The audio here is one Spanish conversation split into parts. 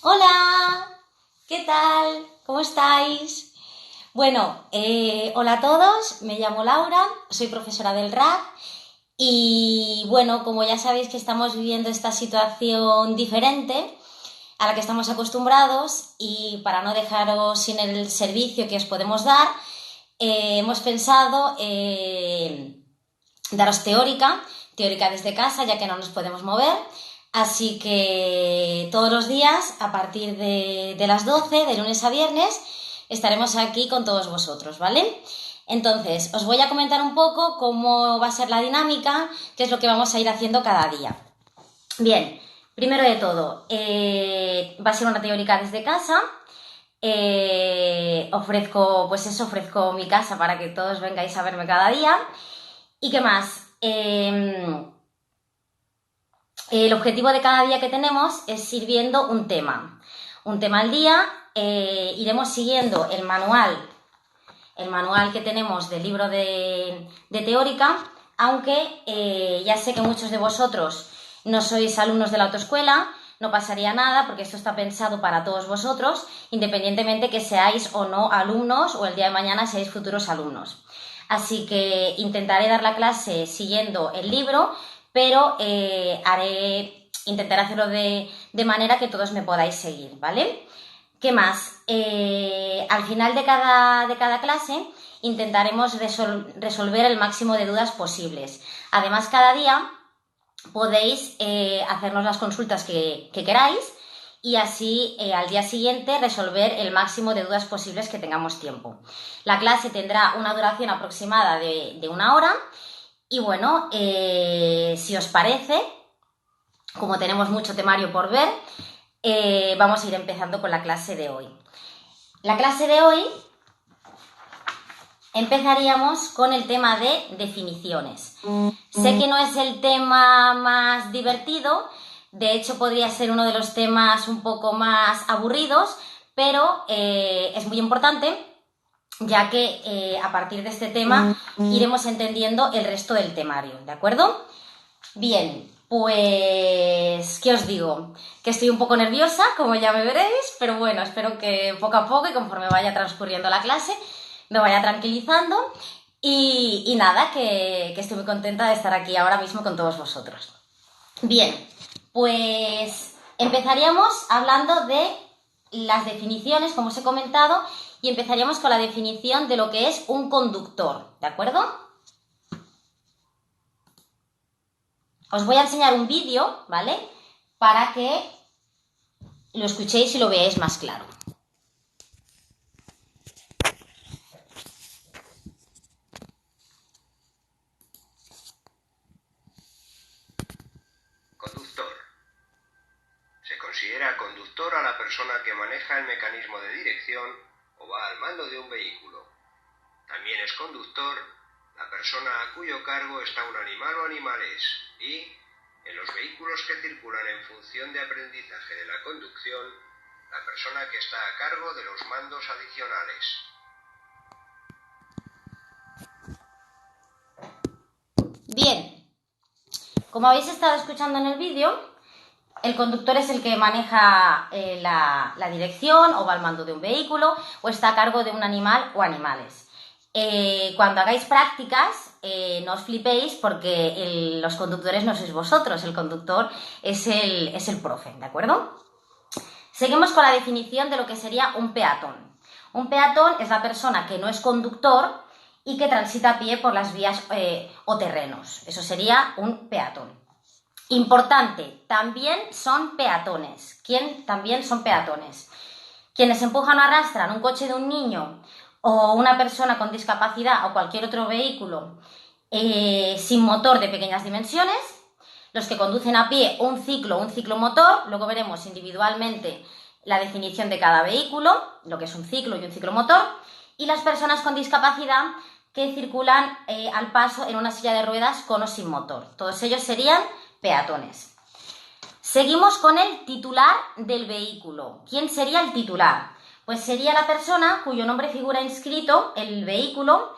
Hola, ¿qué tal? ¿Cómo estáis? Bueno, hola a todos, me llamo Laura, soy profesora del RAC y bueno, como ya sabéis que estamos viviendo esta situación diferente a la que estamos acostumbrados y para no dejaros sin el servicio que os podemos dar, hemos pensado daros teórica desde casa ya que no nos podemos mover. Así que todos los días, a partir de las 12, de lunes a viernes, estaremos aquí con todos vosotros, ¿vale? Entonces, os voy a comentar un poco cómo va a ser la dinámica, qué es lo que vamos a ir haciendo cada día. Bien, primero de todo, va a ser una teórica desde casa. Ofrezco mi casa para que todos vengáis a verme cada día. ¿Y qué más? El objetivo de cada día que tenemos es ir viendo un tema al día. Iremos siguiendo el manual que tenemos del libro de teórica, aunque ya sé que muchos de vosotros no sois alumnos de la autoescuela, no pasaría nada porque esto está pensado para todos vosotros, independientemente que seáis o no alumnos o el día de mañana seáis futuros alumnos. Así que intentaré dar la clase siguiendo el libro, pero intentaré hacerlo de manera que todos me podáis seguir, ¿vale? ¿Qué más? Al final de cada clase intentaremos resolver el máximo de dudas posibles. Además, cada día podéis hacernos las consultas que queráis y así al día siguiente resolver el máximo de dudas posibles que tengamos tiempo. La clase tendrá una duración aproximada de 1 hora y bueno, si os parece, como tenemos mucho temario por ver, vamos a ir empezando con la clase de hoy. La clase de hoy empezaríamos con el tema de definiciones. Sé que no es el tema más divertido, de hecho podría ser uno de los temas un poco más aburridos, pero es muy importante, ya que a partir de este tema iremos entendiendo el resto del temario, ¿de acuerdo? Bien, pues, ¿qué os digo? Que estoy un poco nerviosa, como ya me veréis, pero bueno, espero que poco a poco y conforme vaya transcurriendo la clase me vaya tranquilizando y nada, que estoy muy contenta de estar aquí ahora mismo con todos vosotros. Bien, pues empezaríamos hablando de las definiciones, como os he comentado, y empezaríamos con la definición de lo que es un conductor, ¿de acuerdo? Os voy a enseñar un vídeo, ¿vale? Para que lo escuchéis y lo veáis más claro. Conductor. Se considera conductor a la persona que maneja el mecanismo de dirección o va al mando de un vehículo. También es conductor la persona a cuyo cargo está un animal o animales y, en los vehículos que circulan en función de aprendizaje de la conducción, la persona que está a cargo de los mandos adicionales. Bien, como habéis estado escuchando en el vídeo, el conductor es el que maneja la dirección o va al mando de un vehículo o está a cargo de un animal o animales. Cuando hagáis prácticas, no os flipéis porque los conductores no sois vosotros, el conductor es el profe, ¿de acuerdo? Seguimos con la definición de lo que sería un peatón. Un peatón es la persona que no es conductor y que transita a pie por las vías o terrenos. Eso sería un peatón. Importante, también son peatones. ¿Quién también son peatones? Quienes empujan o arrastran un coche de un niño o una persona con discapacidad o cualquier otro vehículo sin motor de pequeñas dimensiones, los que conducen a pie un ciclomotor, luego veremos individualmente la definición de cada vehículo, lo que es un ciclo y un ciclomotor, y las personas con discapacidad que circulan al paso en una silla de ruedas con o sin motor. Todos ellos serían peatones. Seguimos con el titular del vehículo. ¿Quién sería el titular? Pues sería la persona cuyo nombre figura inscrito en el vehículo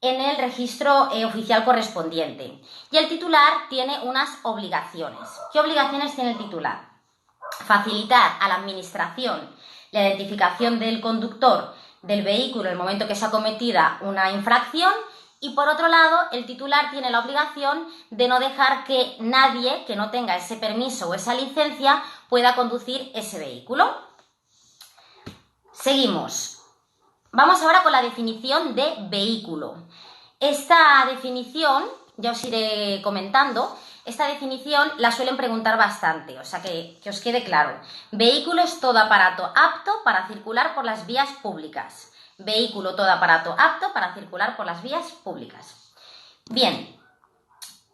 en el registro oficial correspondiente. Y el titular tiene unas obligaciones. ¿Qué obligaciones tiene el titular? facilitar a la administración la identificación del conductor del vehículo en el momento que se ha cometida una infracción, y por otro lado, el titular tiene la obligación de no dejar que nadie que no tenga ese permiso o esa licencia pueda conducir ese vehículo. Seguimos. Vamos ahora con la definición de vehículo. Esta definición, ya os iré comentando, esta definición la suelen preguntar bastante, o sea que os quede claro. Vehículo es todo aparato apto para circular por las vías públicas. Vehículo, todo aparato apto para circular por las vías públicas. Bien,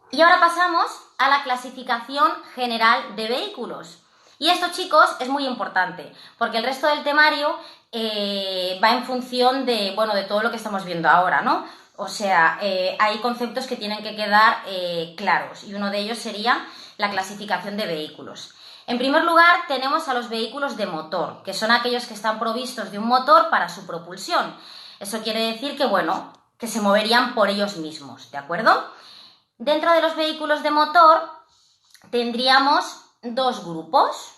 y ahora pasamos a la clasificación general de vehículos. Y esto, chicos, es muy importante, porque el resto del temario va en función de, bueno, de todo lo que estamos viendo ahora, ¿no? O sea, hay conceptos que tienen que quedar claros, y uno de ellos sería la clasificación de vehículos. En primer lugar, tenemos a los vehículos de motor, que son aquellos que están provistos de un motor para su propulsión. Eso quiere decir que, bueno, que se moverían por ellos mismos, ¿de acuerdo? Dentro de los vehículos de motor tendríamos dos grupos,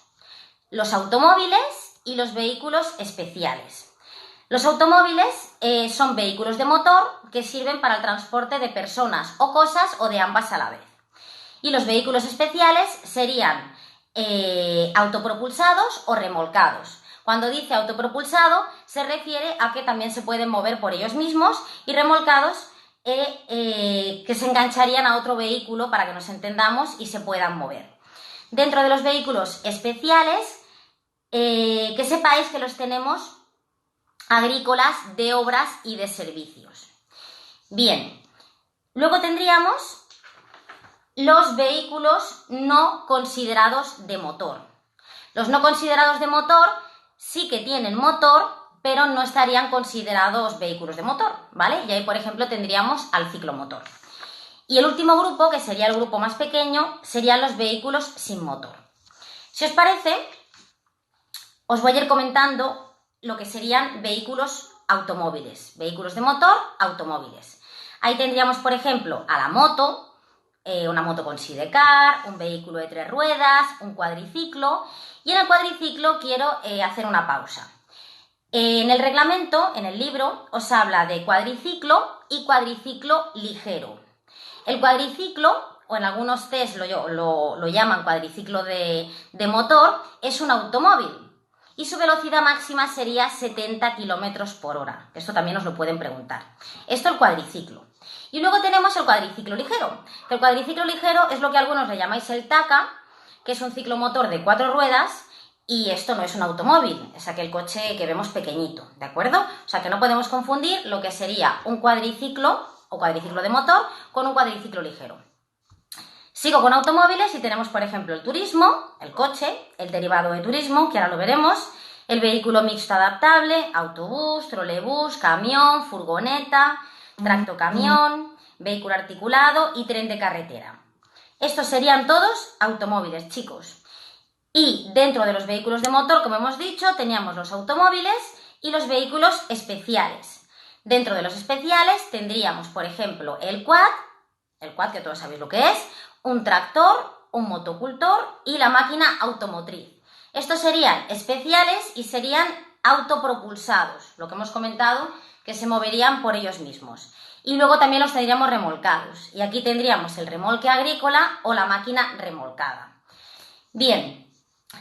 los automóviles y los vehículos especiales. Los automóviles son vehículos de motor que sirven para el transporte de personas o cosas o de ambas a la vez. Y los vehículos especiales serían autopropulsados o remolcados. Cuando dice autopropulsado se refiere a que también se pueden mover por ellos mismos, y remolcados que se engancharían a otro vehículo para que nos entendamos y se puedan mover. Dentro de los vehículos especiales, que sepáis que los tenemos agrícolas, de obras y de servicios. Bien, luego tendríamos los vehículos no considerados de motor. Los no considerados de motor sí que tienen motor, pero no estarían considerados vehículos de motor, ¿vale? Y ahí, por ejemplo, tendríamos al ciclomotor. Y el último grupo, que sería el grupo más pequeño, serían los vehículos sin motor. Si os parece, os voy a ir comentando lo que serían vehículos automóviles, vehículos de motor, automóviles. Ahí tendríamos, por ejemplo, a la moto, una moto con sidecar, un vehículo de 3 ruedas, un cuadriciclo. Y en el cuadriciclo quiero hacer una pausa. En el reglamento, en el libro, os habla de cuadriciclo y cuadriciclo ligero. El cuadriciclo, o en algunos test lo llaman cuadriciclo de motor, es un automóvil y su velocidad máxima sería 70 km por hora. Esto también os lo pueden preguntar. Esto el cuadriciclo. Y luego tenemos el cuadriciclo ligero. El cuadriciclo ligero es lo que algunos le llamáis el TACA, que es un ciclomotor de 4 ruedas, y esto no es un automóvil, es aquel coche que vemos pequeñito, ¿de acuerdo? O sea que no podemos confundir lo que sería un cuadriciclo o cuadriciclo de motor con un cuadriciclo ligero. Sigo con automóviles y tenemos, por ejemplo, el turismo, el coche, el derivado de turismo, que ahora lo veremos, el vehículo mixto adaptable, autobús, trolebús, camión, furgoneta, tractocamión, vehículo articulado y tren de carretera. Estos serían todos automóviles, chicos. Y dentro de los vehículos de motor, como hemos dicho, teníamos los automóviles y los vehículos especiales. Dentro de los especiales tendríamos, por ejemplo, el quad que todos sabéis lo que es, un tractor, un motocultor y la máquina automotriz. Estos serían especiales y serían autopropulsados, lo que hemos comentado, que se moverían por ellos mismos. Y luego también los tendríamos remolcados. Y aquí tendríamos el remolque agrícola o la máquina remolcada. Bien,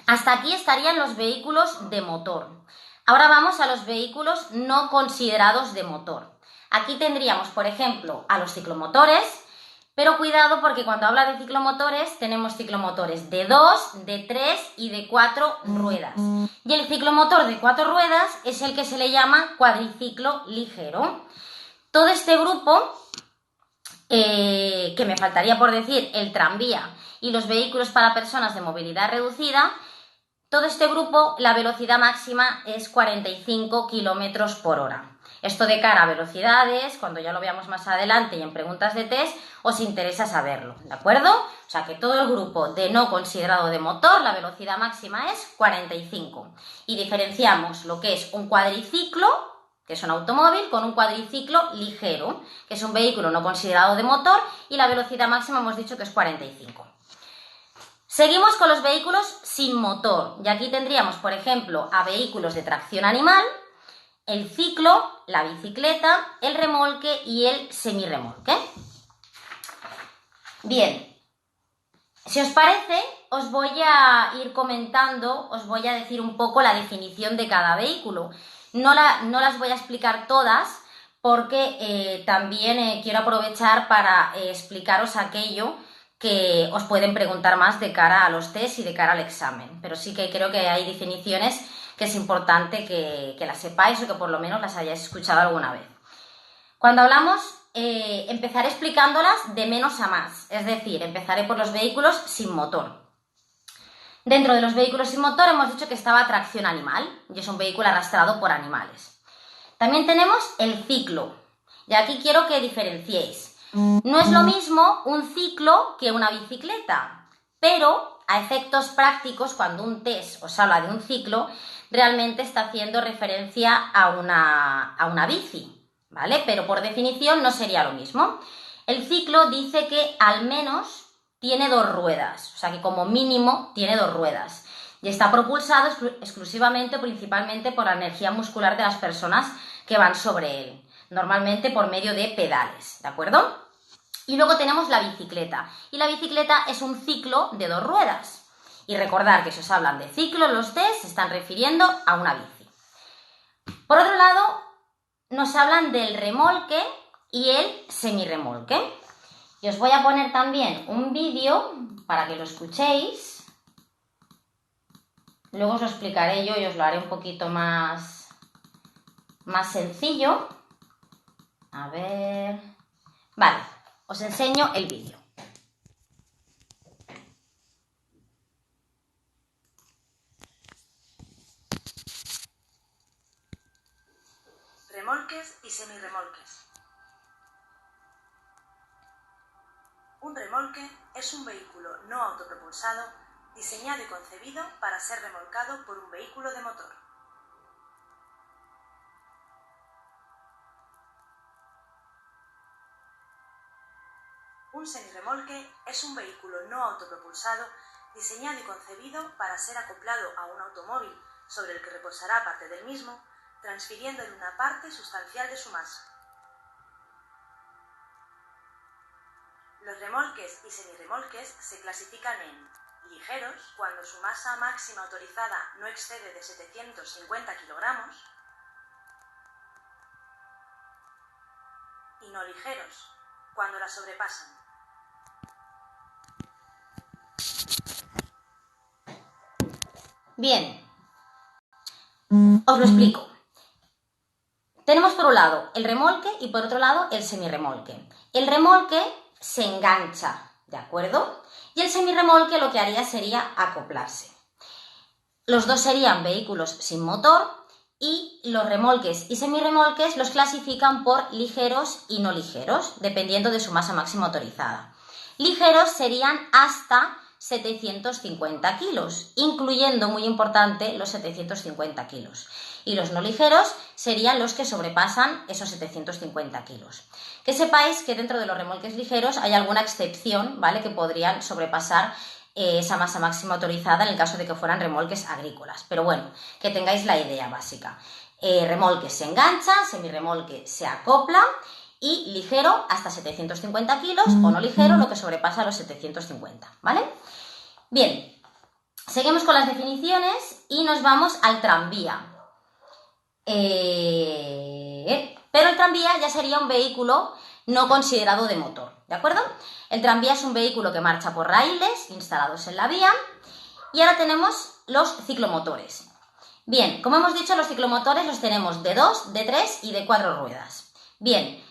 hasta aquí estarían los vehículos de motor. Ahora vamos a los vehículos no considerados de motor. Aquí tendríamos, por ejemplo, a los ciclomotores, pero cuidado porque cuando habla de ciclomotores tenemos ciclomotores de 2, de 3 y de 4 ruedas. Y el ciclomotor de 4 ruedas es el que se le llama cuadriciclo ligero. Todo este grupo, que me faltaría por decir, el tranvía y los vehículos para personas de movilidad reducida, todo este grupo, la velocidad máxima es 45 km por hora. Esto de cara a velocidades, cuando ya lo veamos más adelante y en preguntas de test, os interesa saberlo, ¿de acuerdo? O sea que todo el grupo de no considerado de motor, la velocidad máxima es 45. Y diferenciamos lo que es un cuadriciclo, que es un automóvil, con un cuadriciclo ligero, que es un vehículo no considerado de motor, y la velocidad máxima hemos dicho que es 45. Seguimos con los vehículos sin motor. Y aquí tendríamos, por ejemplo, a vehículos de tracción animal, el ciclo, la bicicleta, el remolque y el semirremolque. Bien, si os parece, os voy a ir comentando, os voy a decir un poco la definición de cada vehículo. No las voy a explicar todas porque también quiero aprovechar para explicaros aquello que os pueden preguntar más de cara a los test y de cara al examen. Pero sí que creo que hay definiciones que es importante que las sepáis o que por lo menos las hayáis escuchado alguna vez. Cuando hablamos, empezaré explicándolas de menos a más, es decir, empezaré por los vehículos sin motor. Dentro de los vehículos sin motor hemos dicho que estaba tracción animal, y es un vehículo arrastrado por animales. También tenemos el ciclo, y aquí quiero que diferenciéis. No es lo mismo un ciclo que una bicicleta, pero a efectos prácticos, cuando un test os habla de un ciclo, realmente está haciendo referencia a una bici, ¿vale? Pero por definición no sería lo mismo. El ciclo dice que al menos tiene 2 ruedas, o sea que como mínimo tiene 2 ruedas y está propulsado exclusivamente o principalmente por la energía muscular de las personas que van sobre él, normalmente por medio de pedales, ¿de acuerdo? Y luego tenemos la bicicleta, y la bicicleta es un ciclo de 2 ruedas. Y recordar que si os hablan de ciclo, los test se están refiriendo a una bici. Por otro lado, nos hablan del remolque y el semirremolque. Y os voy a poner también un vídeo para que lo escuchéis. Luego os lo explicaré yo y os lo haré un poquito más sencillo. A ver... Vale, os enseño el vídeo. Remolques y semirremolques. Un remolque es un vehículo no autopropulsado diseñado y concebido para ser remolcado por un vehículo de motor. Un semirremolque es un vehículo no autopropulsado diseñado y concebido para ser acoplado a un automóvil sobre el que reposará parte del mismo, transfiriéndole una parte sustancial de su masa. Los remolques y semirremolques se clasifican en ligeros, cuando su masa máxima autorizada no excede de 750 kilogramos, y no ligeros, cuando la sobrepasan. Bien, os lo explico. Tenemos por un lado el remolque y por otro lado el semirremolque. El remolque se engancha, ¿de acuerdo? Y el semirremolque lo que haría sería acoplarse. Los dos serían vehículos sin motor y los remolques y semirremolques los clasifican por ligeros y no ligeros, dependiendo de su masa máxima autorizada. Ligeros serían hasta 750 kilos, incluyendo, muy importante, los 750 kilos. Y los no ligeros serían los que sobrepasan esos 750 kilos. Que sepáis que dentro de los remolques ligeros hay alguna excepción, ¿vale?, que podrían sobrepasar esa masa máxima autorizada en el caso de que fueran remolques agrícolas. Pero bueno, que tengáis la idea básica. Remolque se engancha, semirremolque se acopla y ligero hasta 750 kilos o no ligero lo que sobrepasa los 750, ¿vale? Bien, seguimos con las definiciones y nos vamos al tranvía. Pero el tranvía ya sería un vehículo no considerado de motor, ¿de acuerdo? El tranvía es un vehículo que marcha por raíles instalados en la vía. Y ahora tenemos los ciclomotores. Bien, como hemos dicho, los ciclomotores los tenemos de 2, de 3 y de 4 ruedas. Bien,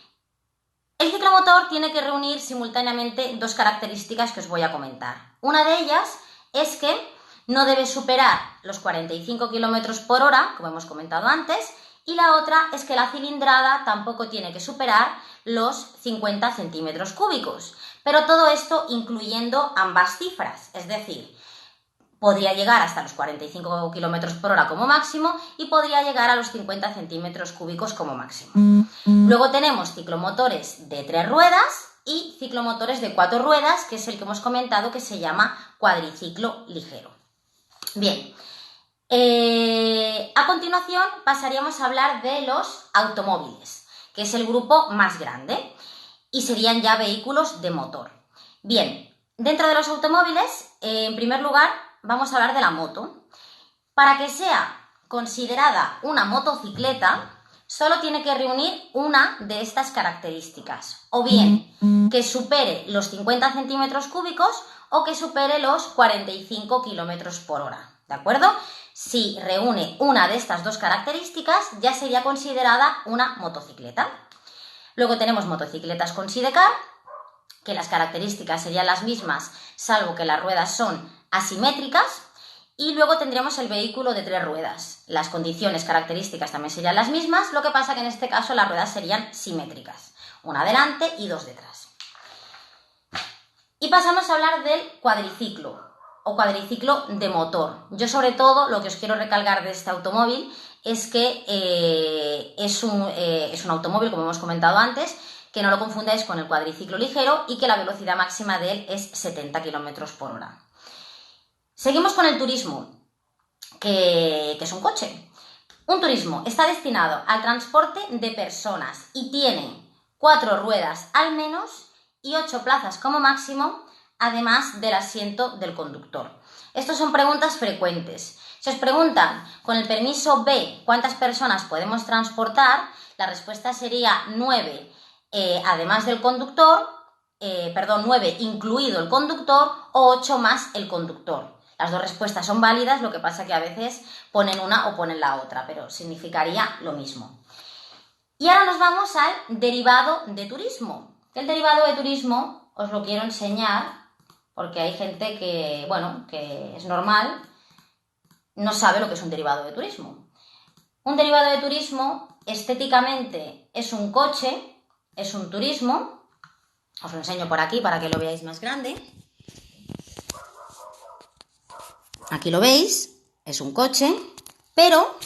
el ciclomotor tiene que reunir simultáneamente 2 características que os voy a comentar. Una de ellas es que no debe superar los 45 km por hora, como hemos comentado antes, y la otra es que la cilindrada tampoco tiene que superar los 50 centímetros cúbicos. Pero todo esto incluyendo ambas cifras, es decir, podría llegar hasta los 45 km por hora como máximo y podría llegar a los 50 centímetros cúbicos como máximo. Luego tenemos ciclomotores de 3 ruedas y ciclomotores de 4 ruedas, que es el que hemos comentado que se llama cuadriciclo ligero. Bien, a continuación pasaríamos a hablar de los automóviles, que es el grupo más grande y serían ya vehículos de motor. Bien, dentro de los automóviles, en primer lugar, vamos a hablar de la moto. Para que sea considerada una motocicleta, solo tiene que reunir una de estas características, o bien que supere los 50 centímetros cúbicos o que supere los 45 kilómetros por hora, ¿de acuerdo? Si reúne una de estas dos características, ya sería considerada una motocicleta. Luego tenemos motocicletas con sidecar, que las características serían las mismas, salvo que las ruedas son asimétricas. Y luego tendríamos el vehículo de 3 ruedas. Las condiciones características también serían las mismas, lo que pasa que en este caso las ruedas serían simétricas, una delante y 2 detrás. Y pasamos a hablar del cuadriciclo o cuadriciclo de motor. Yo sobre todo lo que os quiero recalcar de este automóvil es que es un automóvil, como hemos comentado antes, que no lo confundáis con el cuadriciclo ligero y que la velocidad máxima de él es 70 km por hora. Seguimos con el turismo, que es un coche. Un turismo está destinado al transporte de personas y tiene 4 ruedas al menos y 8 plazas como máximo, además del asiento del conductor. Estas son preguntas frecuentes. Si os preguntan con el permiso B cuántas personas podemos transportar, la respuesta sería 9, además del conductor, 9 incluido el conductor o 8 más el conductor. Las dos respuestas son válidas, lo que pasa que a veces ponen una o ponen la otra, pero significaría lo mismo. Y ahora nos vamos al derivado de turismo. El derivado de turismo os lo quiero enseñar porque hay gente que, bueno, que es normal, no sabe lo que es un derivado de turismo. Un derivado de turismo estéticamente es un coche, es un turismo. Os lo enseño por aquí para que lo veáis más grande. Aquí lo veis, es un coche, pero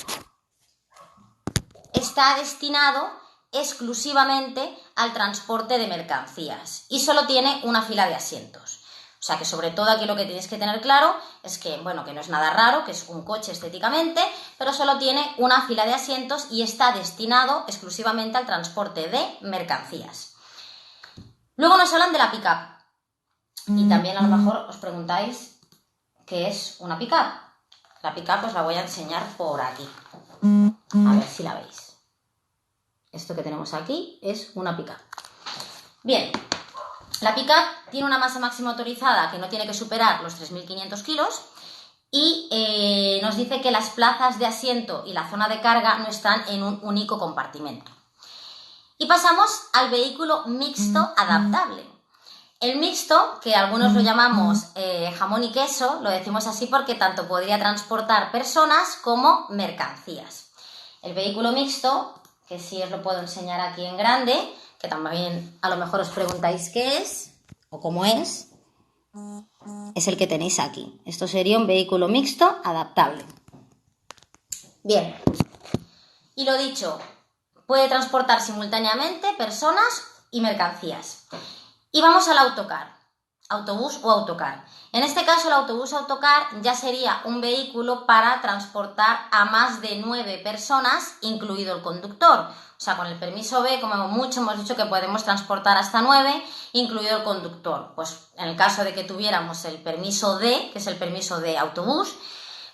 está destinado exclusivamente al transporte de mercancías y solo tiene una fila de asientos. O sea que sobre todo aquí lo que tenéis que tener claro es que, bueno, que no es nada raro, que es un coche estéticamente, pero solo tiene una fila de asientos y está destinado exclusivamente al transporte de mercancías. Luego nos hablan de la pick-up y también a lo mejor os preguntáis ¿qué es una pick-up? La pick-up os la voy a enseñar por aquí. A ver si la veis. Esto que tenemos aquí es una pick-up. Bien, la pick-up tiene una masa máxima autorizada que no tiene que superar los 3.500 kilos y nos dice que las plazas de asiento y la zona de carga no están en un único compartimento. Y pasamos al vehículo mixto adaptable. El mixto, que algunos lo llamamos jamón y queso, lo decimos así porque tanto podría transportar personas como mercancías. El vehículo mixto, que sí os lo puedo enseñar aquí en grande, que también a lo mejor os preguntáis qué es o cómo es el que tenéis aquí. Esto sería un vehículo mixto adaptable. Bien, y lo dicho, puede transportar simultáneamente personas y mercancías. Y vamos al autocar, autobús o autocar. En este caso el autobús o autocar ya sería un vehículo para transportar a más de 9 personas, incluido el conductor. O sea, con el permiso B, como mucho hemos dicho que podemos transportar hasta 9, incluido el conductor. Pues en el caso de que tuviéramos el permiso D, que es el permiso de autobús,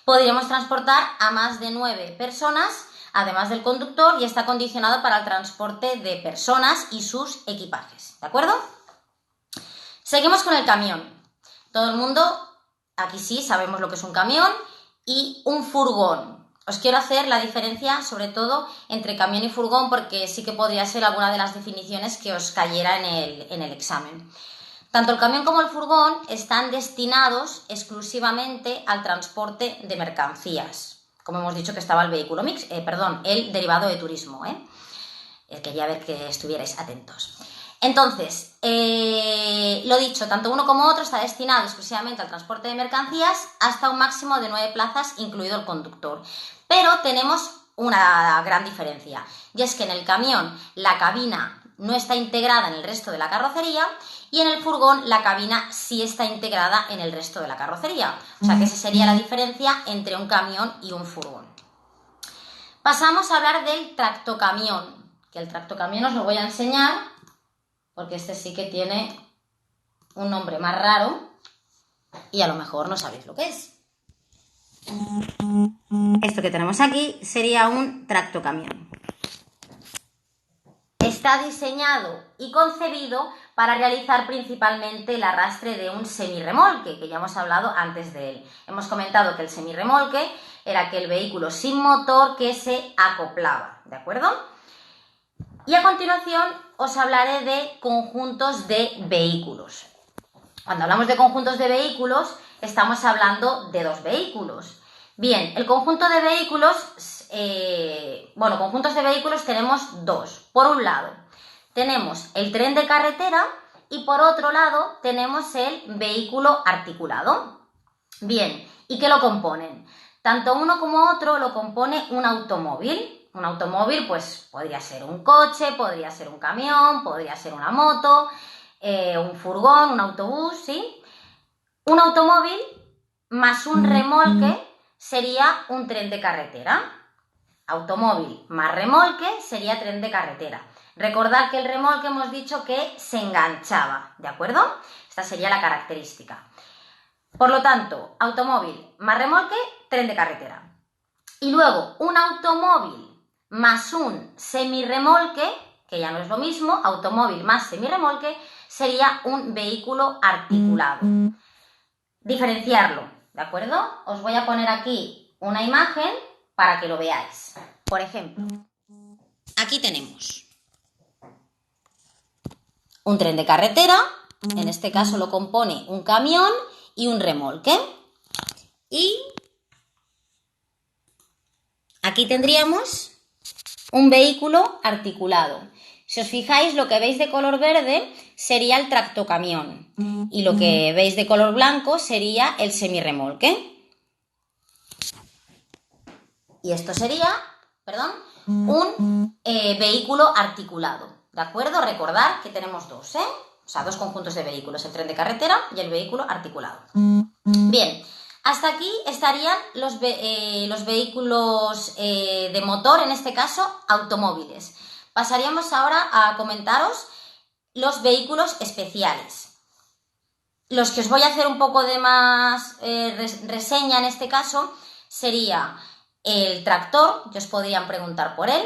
podríamos transportar a más de 9 personas, además del conductor, y está condicionado para el transporte de personas y sus equipajes. ¿De acuerdo? Seguimos con el camión. Todo el mundo, aquí sí, sabemos lo que es un camión y un furgón. Os quiero hacer la diferencia, sobre todo, entre camión y furgón, porque sí que podría ser alguna de las definiciones que os cayera en el examen. Tanto el camión como el furgón están destinados exclusivamente al transporte de mercancías. Como hemos dicho que estaba el vehículo el derivado de turismo. Quería ver que estuvierais atentos. Entonces, lo dicho, tanto uno como otro está destinado exclusivamente al transporte de mercancías hasta un máximo de 9 plazas, incluido el conductor. Pero tenemos una gran diferencia, y es que en el camión la cabina no está integrada en el resto de la carrocería y en el furgón la cabina sí está integrada en el resto de la carrocería. O sea que esa sería la diferencia entre un camión y un furgón. Pasamos a hablar del tractocamión, que el tractocamión os lo voy a enseñar porque este sí que tiene un nombre más raro y a lo mejor no sabéis lo que es. Esto que tenemos aquí sería un tractocamión. Está diseñado y concebido para realizar principalmente el arrastre de un semirremolque, que ya hemos hablado antes de él. Hemos comentado que el semirremolque era aquel vehículo sin motor que se acoplaba, ¿de acuerdo? Y a continuación os hablaré de conjuntos de vehículos. Cuando hablamos de conjuntos de vehículos, estamos hablando de dos vehículos. Bien, el conjunto de vehículos, conjuntos de vehículos tenemos dos. Por un lado, tenemos el tren de carretera y por otro lado tenemos el vehículo articulado. Bien, ¿y qué lo componen? Tanto uno como otro lo compone un automóvil. Un automóvil, pues, podría ser un coche, podría ser un camión, podría ser una moto, un furgón, un autobús, ¿sí? Un automóvil más un remolque sería un tren de carretera. Automóvil más remolque sería tren de carretera. Recordad que el remolque hemos dicho que se enganchaba, ¿de acuerdo? Esta sería la característica. Por lo tanto, automóvil más remolque, tren de carretera. Y luego, un automóvil más un semirremolque, que ya no es lo mismo, automóvil más semirremolque, sería un vehículo articulado. Diferenciarlo, ¿de acuerdo? Os voy a poner aquí una imagen para que lo veáis. Por ejemplo, aquí tenemos un tren de carretera, en este caso lo compone un camión y un remolque. Y aquí tendríamos un vehículo articulado. Si os fijáis, lo que veis de color verde sería el tractocamión y lo que veis de color blanco sería el semirremolque. Y esto sería, un vehículo articulado, ¿de acuerdo? Recordad que tenemos dos, o sea, dos conjuntos de vehículos, el tren de carretera y el vehículo articulado. Bien, hasta aquí estarían los vehículos de motor, en este caso, automóviles. Pasaríamos ahora a comentaros los vehículos especiales. Los que os voy a hacer un poco de más reseña en este caso sería el tractor, que os podrían preguntar por él.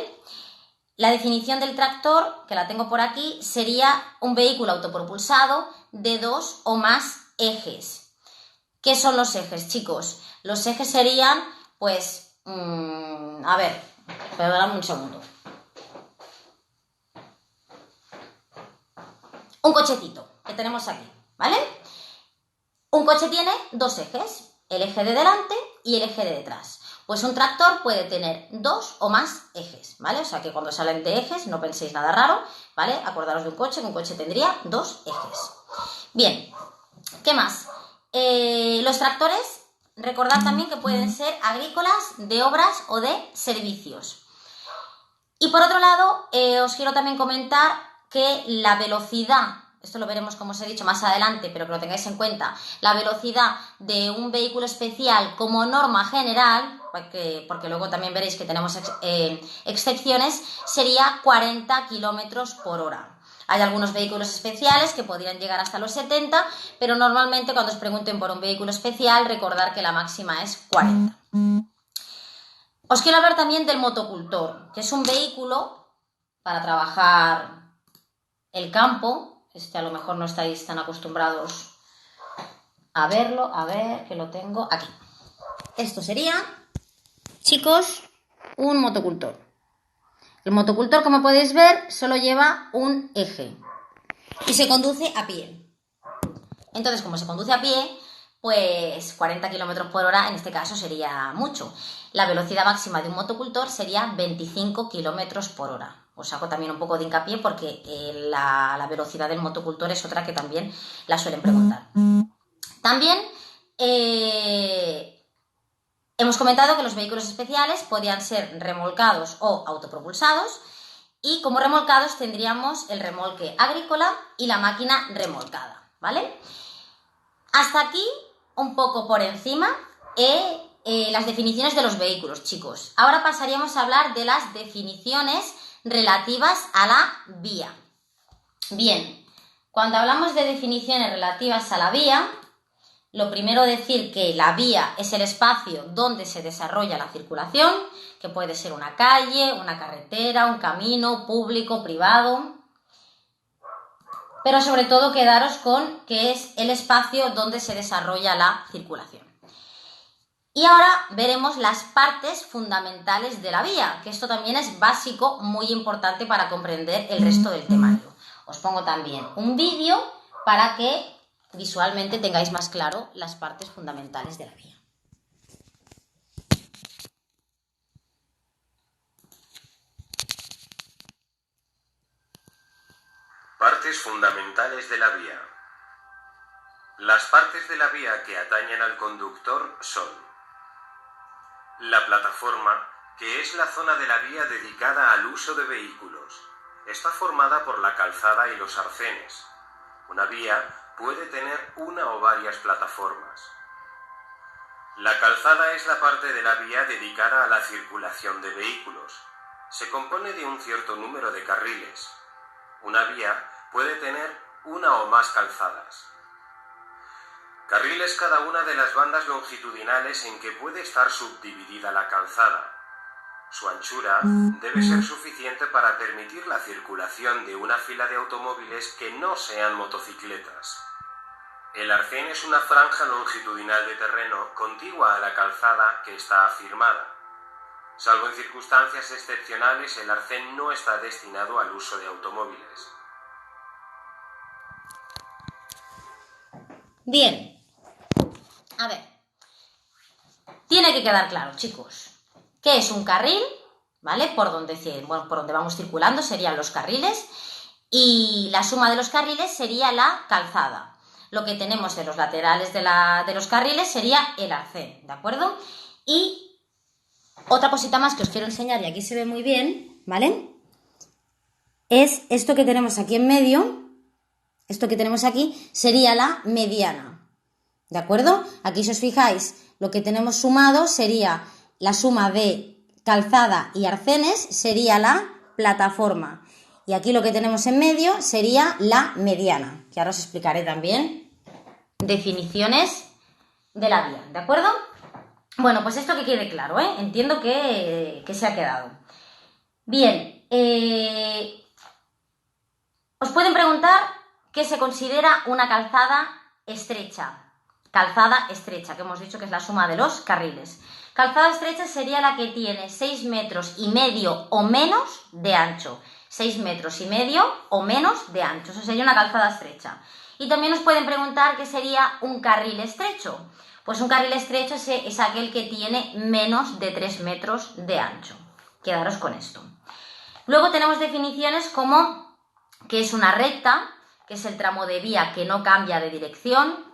La definición del tractor, que la tengo por aquí, sería un vehículo autopropulsado de dos o más ejes. ¿Qué son los ejes, chicos? Los ejes serían, pues, perdonadme un segundo. Un cochecito que tenemos aquí, ¿vale? Un coche tiene dos ejes, el eje de delante y el eje de detrás. Pues un tractor puede tener dos o más ejes, ¿vale? O sea que cuando salen de ejes no penséis nada raro, ¿vale? Acordaros de un coche, que un coche tendría dos ejes. Bien, ¿qué más? Los tractores, recordad también que pueden ser agrícolas, de obras o de servicios. Y por otro lado, os quiero también comentar que la velocidad, esto lo veremos como os he dicho más adelante, pero que lo tengáis en cuenta, la velocidad de un vehículo especial como norma general, porque luego también veréis que tenemos excepciones, sería 40 km por hora. Hay algunos vehículos especiales que podrían llegar hasta los 70, pero normalmente cuando os pregunten por un vehículo especial, recordad que la máxima es 40. Os quiero hablar también del motocultor, que es un vehículo para trabajar el campo. A lo mejor no estáis tan acostumbrados a verlo. A ver, que lo tengo aquí. Esto sería, chicos, un motocultor. El motocultor, como podéis ver, solo lleva un eje y se conduce a pie. Entonces, como se conduce a pie, pues 40 km por hora en este caso sería mucho. La velocidad máxima de un motocultor sería 25 km por hora. Os hago también un poco de hincapié porque la velocidad del motocultor es otra que también la suelen preguntar. También hemos comentado que los vehículos especiales podían ser remolcados o autopropulsados Y como remolcados tendríamos el remolque agrícola y la máquina remolcada, ¿vale? Hasta aquí, un poco por encima, las definiciones de los vehículos, chicos. Ahora pasaríamos a hablar de las definiciones relativas a la vía. Bien, cuando hablamos de definiciones relativas a la vía, lo primero decir que la vía es el espacio donde se desarrolla la circulación, que puede ser una calle, una carretera, un camino público, privado, pero sobre todo quedaros con que es el espacio donde se desarrolla la circulación. Y ahora veremos las partes fundamentales de la vía, que esto también es básico, muy importante para comprender el resto del temario. Os pongo también un vídeo para que visualmente tengáis más claro las partes fundamentales de la vía. Partes fundamentales de la vía. Las partes de la vía que atañen al conductor son: la plataforma, que es la zona de la vía dedicada al uso de vehículos. Está formada por la calzada y los arcenes. Una vía puede tener una o varias plataformas. La calzada es la parte de la vía dedicada a la circulación de vehículos. Se compone de un cierto número de carriles. Una vía puede tener una o más calzadas. Carriles cada una de las bandas longitudinales en que puede estar subdividida la calzada. Su anchura debe ser suficiente para permitir la circulación de una fila de automóviles que no sean motocicletas. El arcén es una franja longitudinal de terreno contigua a la calzada que está afirmada. Salvo en circunstancias excepcionales, el arcén no está destinado al uso de automóviles. Bien, a ver, tiene que quedar claro, chicos, que es un carril, ¿vale? Por donde vamos circulando serían los carriles y la suma de los carriles sería la calzada. Lo que tenemos de los laterales de los carriles sería el arcén, ¿de acuerdo? Y otra cosita más que os quiero enseñar, y aquí se ve muy bien, ¿vale? Es esto que tenemos aquí en medio. Esto que tenemos aquí sería la mediana, ¿de acuerdo? Aquí si os fijáis, lo que tenemos sumado sería la suma de calzada y arcenes, sería la plataforma. Y aquí lo que tenemos en medio sería la mediana, que ahora os explicaré también definiciones de la vía, ¿de acuerdo? Bueno, pues esto que quede claro, ¿eh? Entiendo que se ha quedado. Bien, os pueden preguntar qué se considera una calzada estrecha. Calzada estrecha, que hemos dicho que es la suma de los carriles. Calzada estrecha sería la que tiene 6,5 metros o menos de ancho. 6,5 metros o menos de ancho. Eso sería una calzada estrecha. Y también nos pueden preguntar qué sería un carril estrecho. Pues un carril estrecho es aquel que tiene menos de 3 metros de ancho. Quedaros con esto. Luego tenemos definiciones como que es una recta, que es el tramo de vía que no cambia de dirección.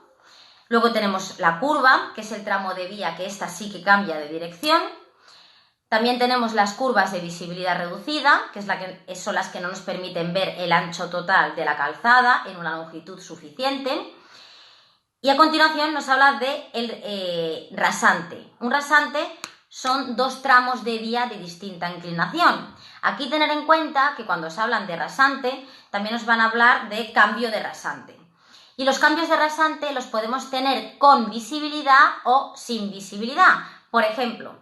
Luego tenemos la curva, que es el tramo de vía que esta sí que cambia de dirección. También tenemos las curvas de visibilidad reducida, que son las que no nos permiten ver el ancho total de la calzada en una longitud suficiente. Y a continuación nos habla de el rasante. Un rasante son dos tramos de vía de distinta inclinación. Aquí tener en cuenta que cuando os hablan de rasante, también nos van a hablar de cambio de rasante. Y los cambios de rasante los podemos tener con visibilidad o sin visibilidad. Por ejemplo,